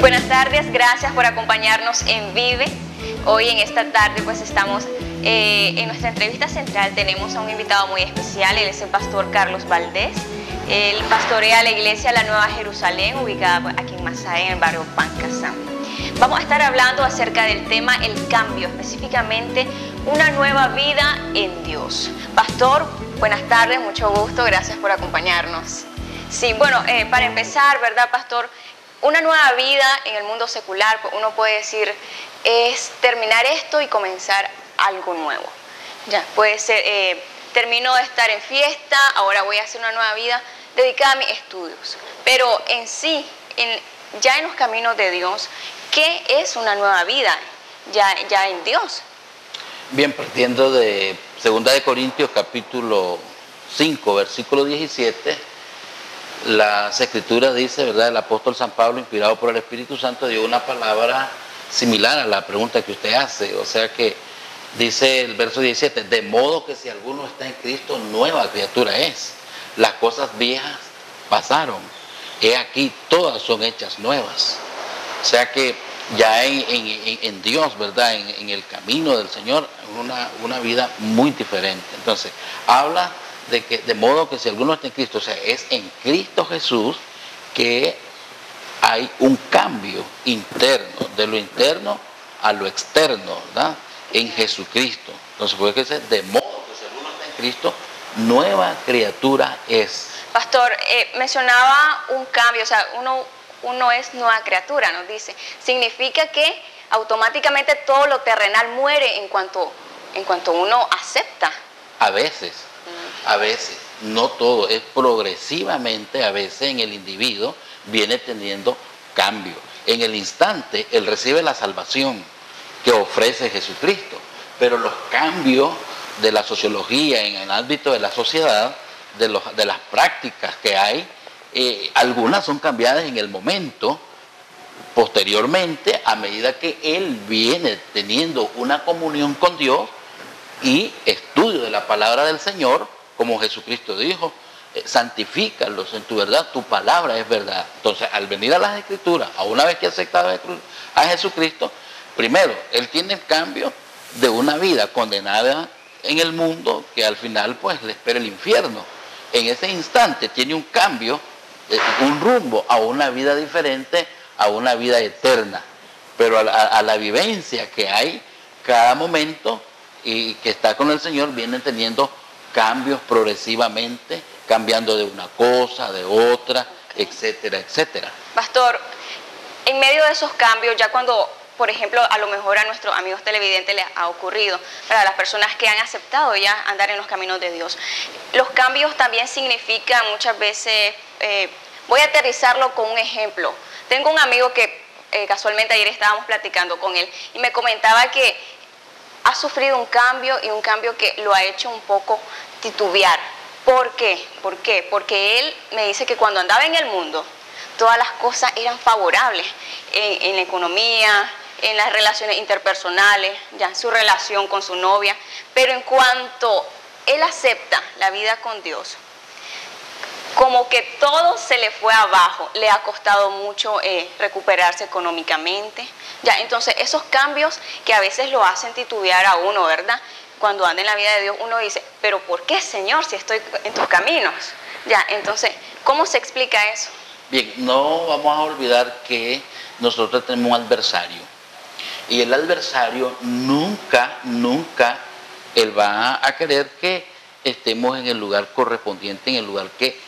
Muy buenas tardes, gracias por acompañarnos en Vive. Hoy en esta tarde pues estamos en nuestra entrevista central, tenemos a un invitado muy especial, él es el pastor Carlos Valdés. Él pastorea la iglesia La Nueva Jerusalén, ubicada aquí en Masaya, en el barrio Pancasán. Vamos a estar hablando acerca del tema el cambio, específicamente una nueva vida en Dios. Pastor, buenas tardes, mucho gusto, gracias por acompañarnos. Sí, bueno, para empezar, ¿verdad, pastor? Una nueva vida en el mundo secular, uno puede decir, es terminar esto y comenzar algo nuevo. Ya, puede ser, termino de estar en fiesta, ahora voy a hacer una nueva vida dedicada a mis estudios. Pero en sí, ya en los caminos de Dios, ¿qué es una nueva vida ya en Dios? Bien, partiendo de 2 de Corintios capítulo 5, versículo 17, las Escrituras dice, ¿verdad? El apóstol San Pablo, inspirado por el Espíritu Santo, dio una palabra similar a la pregunta que usted hace. O sea que dice el verso 17, de modo que si alguno está en Cristo, nueva criatura es. Las cosas viejas pasaron. He aquí, todas son hechas nuevas. O sea que ya en Dios, ¿verdad? En el camino del Señor, una vida muy diferente. Entonces, habla de modo que si alguno está en Cristo, o sea, es en Cristo Jesús que hay un cambio interno, de lo interno a lo externo, ¿verdad? En Jesucristo. Entonces, puede que sea de modo que si alguno está en Cristo, nueva criatura es. Pastor, mencionaba un cambio, o sea, uno es nueva criatura, nos dice. Significa que automáticamente todo lo terrenal muere en cuanto uno acepta. A veces, no todo, es progresivamente, a veces en el individuo viene teniendo cambio. En el instante, él recibe la salvación que ofrece Jesucristo, pero los cambios de la sociología en el ámbito de la sociedad, de las prácticas que hay, algunas son cambiadas en el momento, posteriormente, a medida que él viene teniendo una comunión con Dios y estudio de la palabra del Señor, como Jesucristo dijo, santifícalos en tu verdad, tu palabra es verdad. Entonces, al venir a las Escrituras, a una vez que ha aceptado a Jesucristo, primero, él tiene el cambio de una vida condenada en el mundo, que al final pues le espera el infierno. En ese instante tiene un cambio, un rumbo a una vida diferente, a una vida eterna. Pero a la vivencia que hay cada momento y que está con el Señor, vienen teniendo cambios progresivamente, cambiando de una cosa, de otra, etcétera, etcétera. Pastor, en medio de esos cambios, ya cuando, por ejemplo, a lo mejor a nuestros amigos televidentes les ha ocurrido, para las personas que han aceptado ya andar en los caminos de Dios, los cambios también significan muchas veces, voy a aterrizarlo con un ejemplo. Tengo un amigo que casualmente ayer estábamos platicando con él y me comentaba que ha sufrido un cambio y un cambio que lo ha hecho un poco titubear. ¿Por qué? ¿Por qué? Porque él me dice que cuando andaba en el mundo, todas las cosas eran favorables en la economía, en las relaciones interpersonales, ya en su relación con su novia, pero en cuanto él acepta la vida con Dios, como que todo se le fue abajo, le ha costado mucho recuperarse económicamente. Ya, entonces esos cambios que a veces lo hacen titubear a uno, ¿verdad? Cuando anda en la vida de Dios, uno dice, pero ¿por qué, Señor, si estoy en tus caminos? Ya, entonces, ¿cómo se explica eso? Bien, no vamos a olvidar que nosotros tenemos un adversario. Y el adversario nunca, él va a querer que estemos en el lugar correspondiente, en el lugar que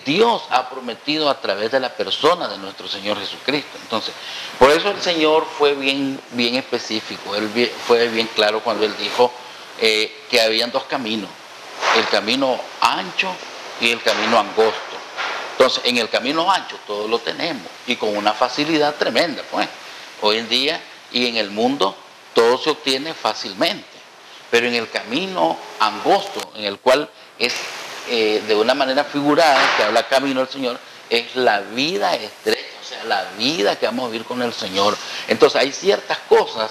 Dios ha prometido a través de la persona de nuestro Señor Jesucristo. Entonces, por eso el Señor fue bien específico, él fue bien claro cuando él dijo que habían dos caminos, el camino ancho y el camino angosto. Entonces, en el camino ancho todo lo tenemos y con una facilidad tremenda, pues. Hoy en día y en el mundo todo se obtiene fácilmente, pero en el camino angosto, en el cual es de una manera figurada, que habla camino del Señor, es la vida estrecha, o sea, la vida que vamos a vivir con el Señor. Entonces hay ciertas cosas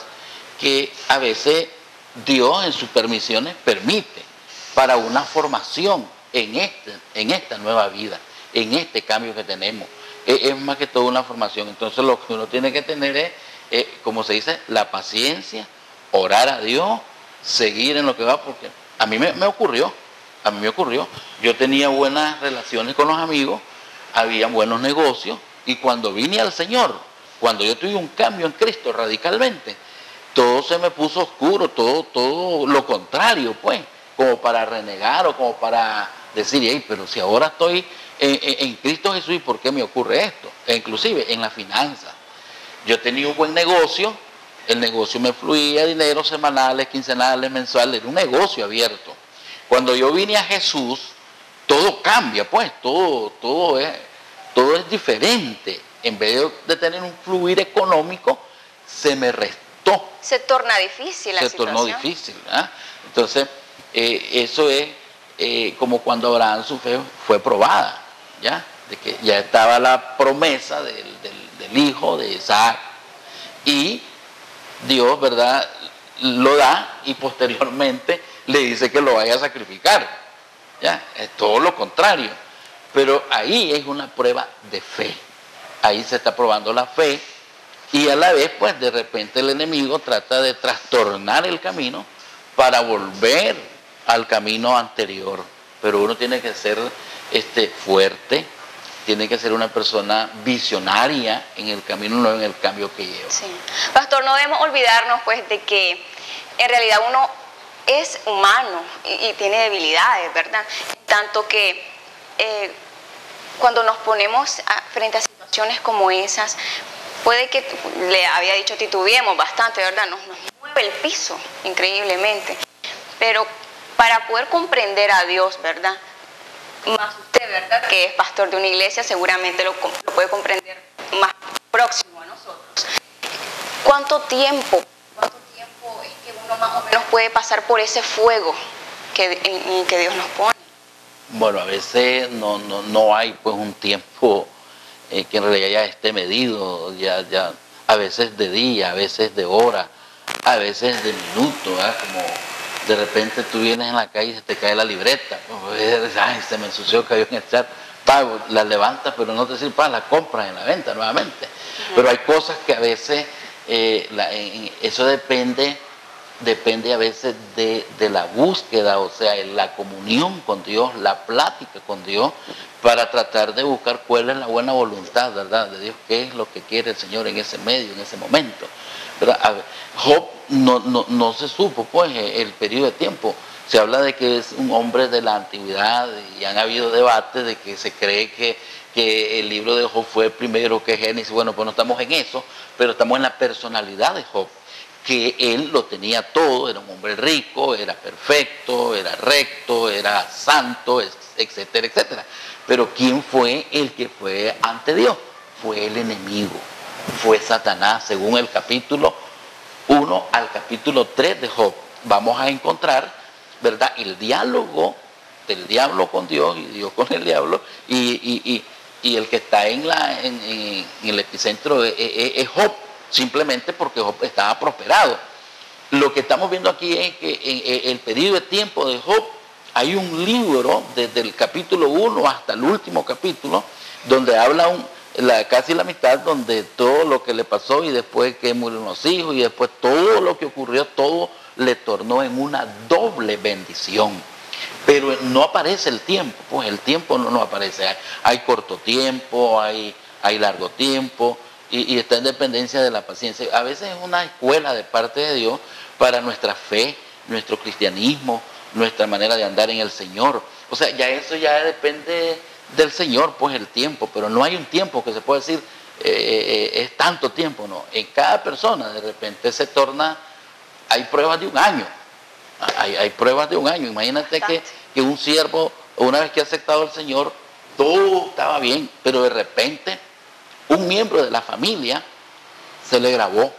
que a veces Dios en sus permisiones permite para una formación en esta nueva vida, en este cambio que tenemos. es más que todo una formación. Entonces lo que uno tiene que tener es, como se dice, la paciencia, orar a Dios, seguir en lo que va, porque a mí me ocurrió, yo tenía buenas relaciones con los amigos, había buenos negocios, y cuando vine al Señor, cuando yo tuve un cambio en Cristo radicalmente, todo se me puso oscuro, todo lo contrario, pues, como para renegar o como para decir, hey, pero si ahora estoy en Cristo Jesús, ¿y por qué me ocurre esto? E inclusive en la finanza. Yo tenía un buen negocio, el negocio me fluía dinero semanales, quincenales, mensuales, era un negocio abierto. Cuando yo vine a Jesús, todo cambia, pues, todo es diferente. En vez de tener un fluir económico, se me restó. Se torna difícil la situación. Se tornó difícil, ¿verdad? Entonces, eso es como cuando Abraham su fe fue probada, ¿ya? De que ya estaba la promesa del hijo de Isaac. Y Dios, ¿verdad?, lo da y posteriormente le dice que lo vaya a sacrificar. ¿Ya? Es todo lo contrario. Pero ahí es una prueba de fe. Ahí se está probando la fe y a la vez, pues, de repente el enemigo trata de trastornar el camino para volver al camino anterior. Pero uno tiene que ser fuerte, tiene que ser una persona visionaria en el camino, no en el cambio que lleva. Sí. Pastor, no debemos olvidarnos, pues, de que en realidad uno es humano y tiene debilidades, ¿verdad? Tanto que cuando nos ponemos frente a situaciones como esas, puede que, le había dicho, titubeemos bastante, ¿verdad? Nos mueve el piso increíblemente. Pero para poder comprender a Dios, ¿verdad? Más usted, ¿verdad?, que es pastor de una iglesia, seguramente lo puede comprender más próximo a nosotros. ¿Cuánto tiempo es que uno más o menos puede pasar por ese fuego en que Dios nos pone? Bueno, a veces no hay, pues, un tiempo que en realidad ya esté medido, ya a veces de día, a veces de hora, a veces de minuto, ¿verdad? Como de repente tú vienes en la calle y se te cae la libreta, pues, ay, se me ensució, cayó en el chat, la levantas, pero no te sirve, la compras en la venta nuevamente. Pero hay cosas que a veces, eso depende a veces de la búsqueda, o sea, la comunión con Dios, la plática con Dios, para tratar de buscar cuál es la buena voluntad, ¿verdad?, de Dios, qué es lo que quiere el Señor en ese medio, en ese momento. Job no se supo, pues, el periodo de tiempo. Se habla de que es un hombre de la antigüedad y han habido debates de que se cree que el libro de Job fue primero que Génesis. Bueno, pues no estamos en eso, pero estamos en la personalidad de Job, que él lo tenía todo, era un hombre rico, era perfecto, era recto, era santo, etcétera, etcétera. Pero ¿quién fue el que fue ante Dios? Fue el enemigo, fue Satanás. Según el capítulo 1 al capítulo 3 de Job, vamos a encontrar, ¿verdad?, el diálogo del diablo con Dios y Dios con el diablo, y el que está en el epicentro es Job, simplemente porque Job estaba prosperado. Lo que estamos viendo aquí es que en el periodo de tiempo de Job hay un libro desde el capítulo 1 hasta el último capítulo, donde habla casi la mitad, donde todo lo que le pasó y después que murieron los hijos y después todo lo que ocurrió, todo le tornó en una doble bendición. Pero no aparece el tiempo, pues el tiempo no aparece. Hay corto tiempo, hay largo tiempo, y está en dependencia de la paciencia. A veces es una escuela de parte de Dios para nuestra fe, nuestro cristianismo, nuestra manera de andar en el Señor. O sea, eso ya depende del Señor, pues, el tiempo, pero no hay un tiempo que se pueda decir es tanto tiempo, no. En cada persona de repente se torna, hay pruebas de un año, hay pruebas de un año. Imagínate que un siervo, una vez que ha aceptado al Señor, todo estaba bien, pero de repente un miembro de la familia se le grabó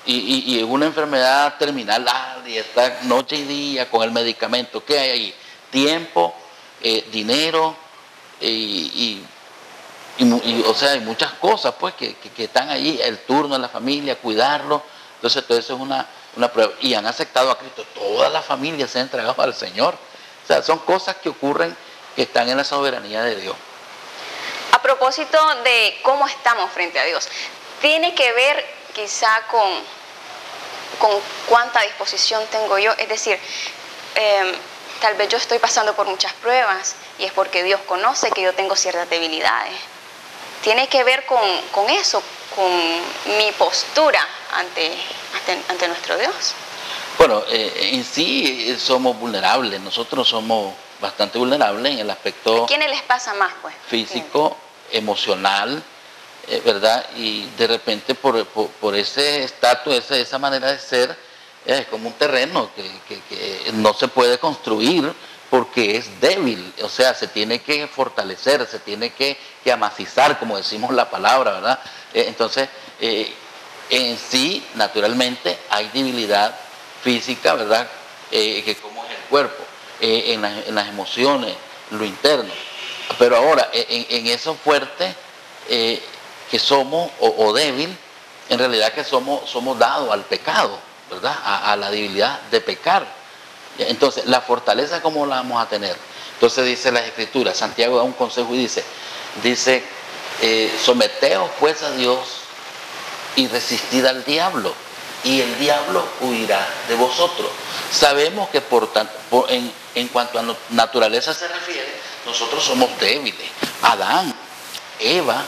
y es una enfermedad terminal, y está noche y día con el medicamento. ¿Qué hay ahí? Tiempo, dinero, o sea, hay muchas cosas, pues, que están allí, el turno de la familia, cuidarlo. Entonces todo eso es una prueba, y han aceptado a Cristo, toda la familia se ha entregado al Señor. O sea, son cosas que ocurren, que están en la soberanía de Dios. A propósito de cómo estamos frente a Dios, tiene que ver quizá con cuánta disposición tengo yo. Es decir, tal vez yo estoy pasando por muchas pruebas y es porque Dios conoce que yo tengo ciertas debilidades. Tiene que ver con eso, con mi postura ante nuestro Dios. Bueno, en sí somos vulnerables, nosotros somos bastante vulnerables en el aspecto... ¿A quiénes les pasa más, pues? Físico, emocional, ¿verdad? Y de repente por ese estatus, esa manera de ser, es como un terreno que no se puede construir porque es débil, o sea, se tiene que fortalecer, se tiene que amacizar, como decimos la palabra, ¿verdad? Entonces, en sí, naturalmente, hay debilidad física, ¿verdad? Que como es el cuerpo, en las emociones, lo interno. Pero ahora, en eso fuerte que somos, o débil, en realidad que somos dados al pecado, ¿verdad? A la debilidad de pecar. Entonces, la fortaleza, ¿cómo la vamos a tener? Entonces dice las Escrituras, Santiago da un consejo y dice, someteos pues a Dios y resistid al diablo, y el diablo huirá de vosotros. Sabemos que en cuanto a naturaleza se refiere, nosotros somos débiles. Adán, Eva,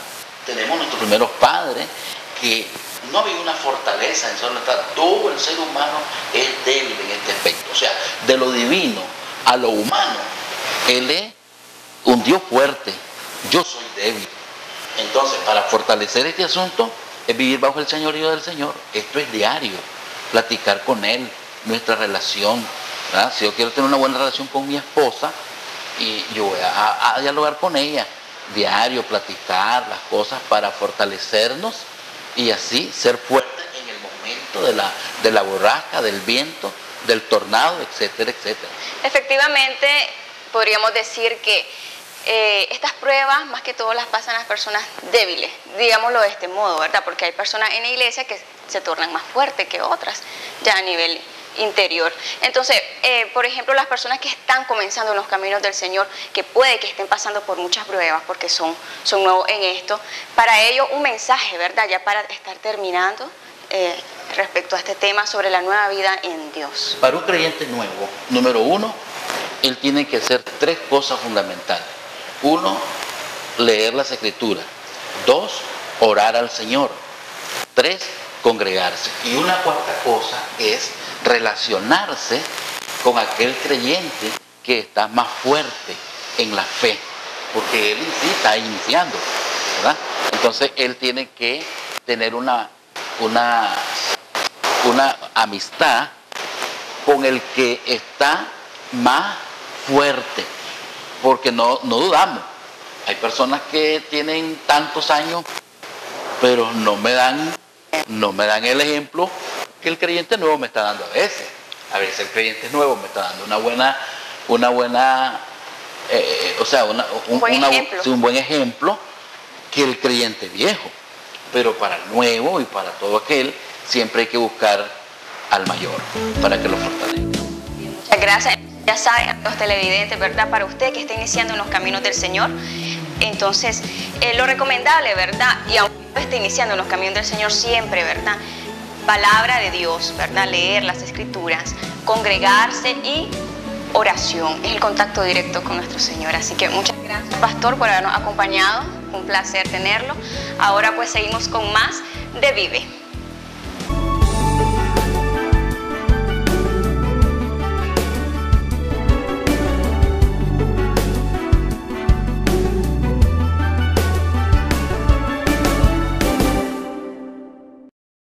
tenemos nuestros primeros padres que no había una fortaleza en solo estar. Todo el ser humano es débil en este aspecto. O sea, de lo divino a lo humano, Él es un Dios fuerte. Yo soy débil. Entonces, para fortalecer este asunto, es vivir bajo el señorío del Señor. Esto es diario. Platicar con Él, nuestra relación, ¿verdad? Si yo quiero tener una buena relación con mi esposa, y yo voy a dialogar con ella, diario, platicar las cosas para fortalecernos y así ser fuertes en el momento de la borrasca, del viento, del tornado, etcétera, etcétera. Efectivamente, podríamos decir que estas pruebas más que todo las pasan las personas débiles, digámoslo de este modo, ¿verdad? Porque hay personas en la iglesia que se tornan más fuertes que otras, ya a nivel interior. Entonces, por ejemplo, las personas que están comenzando en los caminos del Señor, que puede que estén pasando por muchas pruebas porque son nuevos en esto, para ellos un mensaje, ¿verdad? Ya para estar terminando respecto a este tema sobre la nueva vida en Dios. Para un creyente nuevo, número uno, él tiene que hacer 3 cosas fundamentales. 1, leer las Escrituras. 2, orar al Señor. 3, congregarse. Y una cuarta cosa es relacionarse con aquel creyente que está más fuerte en la fe, porque él en sí está iniciando, ¿verdad? Entonces él tiene que tener una amistad con el que está más fuerte, porque no dudamos. Hay personas que tienen tantos años, pero no me dan el ejemplo que el creyente nuevo me está dando a veces. A veces el creyente nuevo me está dando un buen ejemplo que el creyente viejo. Pero para el nuevo y para todo aquel, siempre hay que buscar al mayor para que lo fortalezca. Muchas gracias. Ya saben, los televidentes, ¿verdad? Para usted que está iniciando en los caminos del Señor, entonces lo recomendable, ¿verdad? Y aunque esté iniciando en los caminos del Señor, siempre, ¿verdad? Palabra de Dios, ¿verdad? Leer las Escrituras, congregarse y oración. Es el contacto directo con nuestro Señor. Así que muchas gracias, pastor, por habernos acompañado. Un placer tenerlo. Ahora pues seguimos con más de Vive.